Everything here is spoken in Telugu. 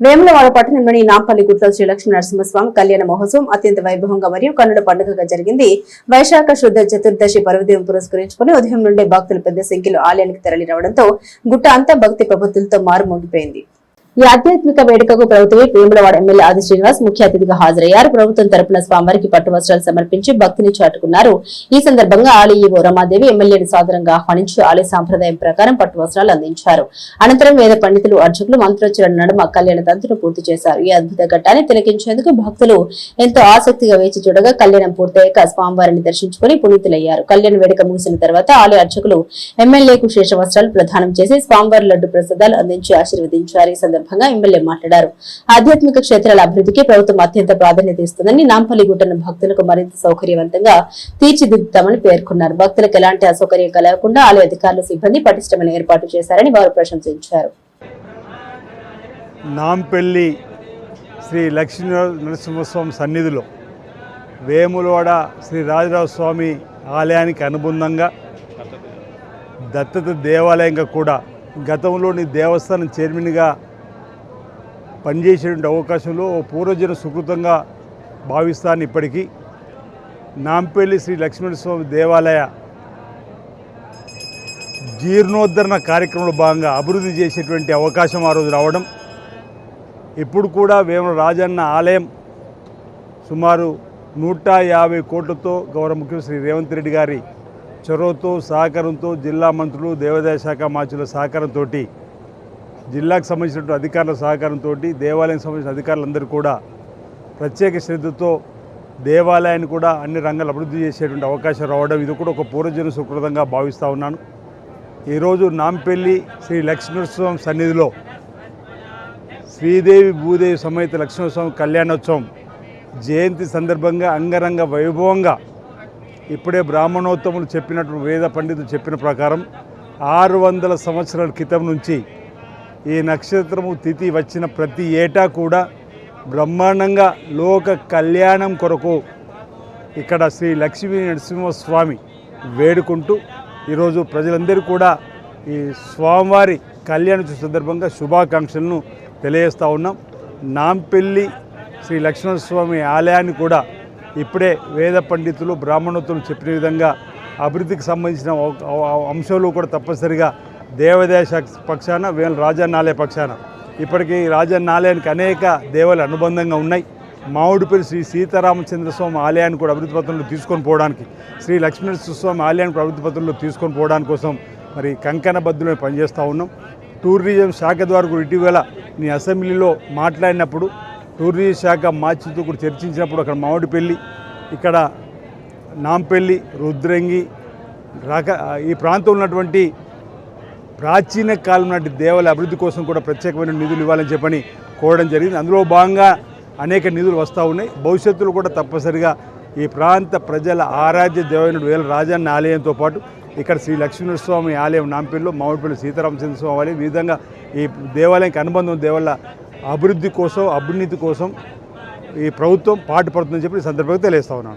వేములవాడ పట్టణంలోని నాంపల్లిగుట్లో శ్రీ లక్ష్మీ నరసింహస్వామి కళ్యాణ మహోత్సవం అత్యంత వైభవంగా మరియు కన్నుల పండుగగా జరిగింది. వైశాఖ శుద్ధ చతుర్దశి పర్వదినం పురస్కరించుకుని ఉదయం నుండే భక్తులు పెద్ద సంఖ్యలో ఆలయానికి తరలి రావడంతో గుట్ట అంతా భక్తి ప్రపత్తులతో మారుమోగిపోయింది. ఈ ఆధ్యాత్మిక వేడుకకు ప్రభుత్వ వేములవాడ ఎమ్మెల్యే ఆది శ్రీనివాస్ ముఖ్య అతిథిగా హాజరయ్యారు. ప్రభుత్వం తరపున స్వామివారికి పట్టు వస్త్రాలు సమర్పించి భక్తిని చాటుకున్నారు. ఈ సందర్భంగా ఆలయ ఈవో రమాదేవి ఎమ్మెల్యేను సాదరంగా ఆహ్వానించి ఆలయ సాంప్రదాయం ప్రకారం పట్టు వస్త్రాలు అందించారు. అనంతరం వేద పండితులు అర్చకులు మంత్రోచ్చరణ నడుమ కళ్యాణ తంతును పూర్తి చేశారు. ఈ అద్భుత ఘట్టాన్ని తిలకించేందుకు భక్తులు ఎంతో ఆసక్తిగా వేచి చూడగా కళ్యాణం పూర్తయ్యాక స్వామివారిని దర్శించుకుని పునీతులయ్యారు. కళ్యాణ వేడుక ముగిసిన తర్వాత ఆలయ అర్చకులు ఎమ్మెల్యేకు శేష వస్త్రాలు ప్రదానం చేసి స్వామివారి లడ్డు ప్రసాదాలు అందించి ఆశీర్వదించారు. ఈ సందర్భంగా ఎమ్మెల్యే మాట్లాడారు. ఆధ్యాత్మిక క్షేత్రాల అభివృద్ధికి ప్రభుత్వం అత్యంత ప్రాధాన్యత ఇస్తుందని, నాంపల్లి గుట్టను భక్తులకు మరింత సౌకర్యవంతంగా తీర్చిదిద్దుతామని పేర్కొన్నారు. భక్తులకు ఎలాంటి అసౌకర్యం కలగకుండా ఆలయ అధికారులు సిబ్బంది పటిష్టమైన ఏర్పాటు చేశారని వారు ప్రశంసించారు. నాంపల్లి శ్రీ లక్ష్మీ నరసింహస్వామి సన్నిధిలో వేములవాడ శ్రీ రాజరాజ స్వామి ఆలయానికి అనుబంధంగా దత్తత దేవాలయంగా కూడా గతంలోని దేవస్థానం చైర్మన్గా పనిచేసేటువంటి అవకాశంలో పూర్వజన సుకృతంగా భావిస్తాను. ఇప్పటికీ నాంపల్లి శ్రీ లక్ష్మీనరసింహస్వామి దేవాలయ జీర్ణోద్ధరణ కార్యక్రమంలో భాగంగా అభివృద్ధి చేసేటువంటి అవకాశం ఆ రోజు రావడం, ఇప్పుడు కూడా వేముల రాజన్న ఆలయం సుమారు 150 కోట్లతో గౌరవ ముఖ్యమంత్రి శ్రీ రేవంత్ రెడ్డి గారి చొరవతో సహకారంతో జిల్లా మంత్రులు దేవాదాయ శాఖ మంత్రుల సహకారంతో జిల్లాకు సంబంధించినటువంటి అధికారుల సహకారంతో దేవాలయం సంబంధించిన అధికారులందరూ కూడా ప్రత్యేక శ్రద్ధతో దేవాలయాన్ని కూడా అన్ని రంగాలు అభివృద్ధి చేసేటువంటి అవకాశం రావడం, ఇది కూడా ఒక పూర్వజన సుకృతంగా భావిస్తూ ఉన్నాను. ఈరోజు నాంపల్లి శ్రీ లక్ష్మీనరసింహస్వామి సన్నిధిలో శ్రీదేవి భూదేవి సమేత లక్ష్మీనరసింహస్వామి కళ్యాణోత్సవం జయంతి సందర్భంగా అంగరంగ వైభవంగా ఇప్పుడే బ్రాహ్మణోత్తములు చెప్పినట్టు వేద పండితులు చెప్పిన ప్రకారం 600 సంవత్సరాల క్రితం నుంచి ఈ నక్షత్రము తిథి వచ్చిన ప్రతి ఏటా కూడా బ్రహ్మాండంగా లోక కళ్యాణం కొరకు ఇక్కడ శ్రీ లక్ష్మీ నరసింహస్వామి వేడుకుంటూ ఈరోజు ప్రజలందరూ కూడా ఈ స్వామివారి కళ్యాణోత్సవ సందర్భంగా శుభాకాంక్షలను తెలియజేస్తూ ఉన్నాం. నాంపల్లి శ్రీ లక్ష్మణస్వామి ఆలయాన్ని కూడా ఇప్పుడే వేద పండితులు బ్రాహ్మణోత్తములు చెప్పిన విధంగా అభివృద్ధికి సంబంధించిన అంశాలు కూడా తప్పనిసరిగా దేవాదాయ శాఖ పక్షాన వేముల రాజన్న ఆలయ పక్షాన ఇప్పటికీ రాజన్న ఆలయానికి అనేక దేవాలయాలు అనుబంధంగా ఉన్నాయి. మామిడిపల్లి శ్రీ సీతారామచంద్ర స్వామి ఆలయాన్ని కూడా అభివృద్ధి పత్రంలో తీసుకొని పోవడానికి, శ్రీ లక్ష్మీనరసింహస్వామి ఆలయాన్ని అభివృద్ధి పత్రంలో తీసుకొని పోవడానికి కోసం మరి కంకణబద్దులను పనిచేస్తూ ఉన్నాం. టూరిజం శాఖ ద్వారా కూడా ఇటీవల నీ అసెంబ్లీలో మాట్లాడినప్పుడు టూరిజం శాఖ మార్చితో కూడా చర్చించినప్పుడు అక్కడ మామిడిపల్లి, ఇక్కడ నాంపల్లి, రుద్రంగి ఈ ప్రాంతంలో ఉన్నటువంటి ప్రాచీన కాలం నాటి దేవాలయ అభివృద్ధి కోసం కూడా ప్రత్యేకమైన నిధులు ఇవ్వాలని చెప్పని కోరడం జరిగింది. అందులో భాగంగా అనేక నిధులు వస్తూ ఉన్నాయి. భవిష్యత్తులో కూడా తప్పనిసరిగా ఈ ప్రాంత ప్రజల ఆరాధ్య దేవైనడు వేముల రాజన్న ఆలయంతో పాటు ఇక్కడ శ్రీ లక్ష్మీనరస్వామి ఆలయం నాంపల్లిలో, మామిడిపల్లి సీతారామచంద్ర స్వామి ఆలయం, ఈ విధంగా ఈ దేవాలయానికి అనుబంధం దేవాలయ అభివృద్ధి కోసం, అభ్యున్నతి కోసం ఈ ప్రభుత్వం పాటుపడుతుందని చెప్పి ఈ సందర్భంగా తెలియజేస్తా ఉన్నాను.